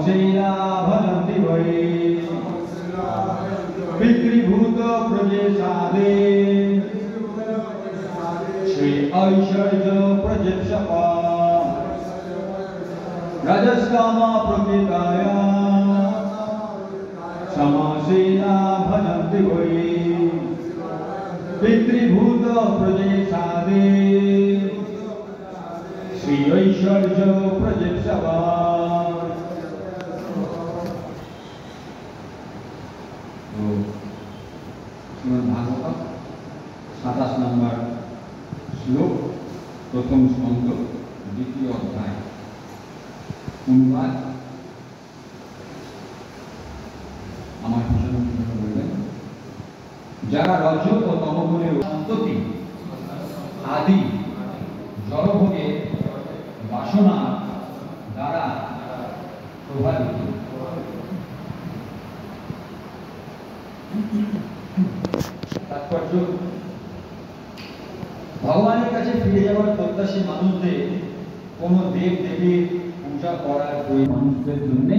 समसेना भजन्ति वै पितृभूत प्रजेशादे श्री ऐश्वर्य प्रजेक्षप रजस्काम प्रकृताय समसेना भजन्ति वै पितृभूत प्रजेशादे श्री ऐश्वर्य प्रजेक्षप। श्रीमद्भागवत 27 नम्बर श्लोक प्रथम स्कंद द्वितीय अध्याय অনুবাদ আমার পিছনে বলবেন। যারা রজ ও তমগুণের সন্ততি আদি জড়ভোগে বাসনা দ্বারা প্রভাবিত, তাৎপর্য ভগবানের কাছে ফিরে যাওয়ার প্রত্যাশী মানুষদের কোন দেব দেবীর পূজা করার মানুষদের জন্য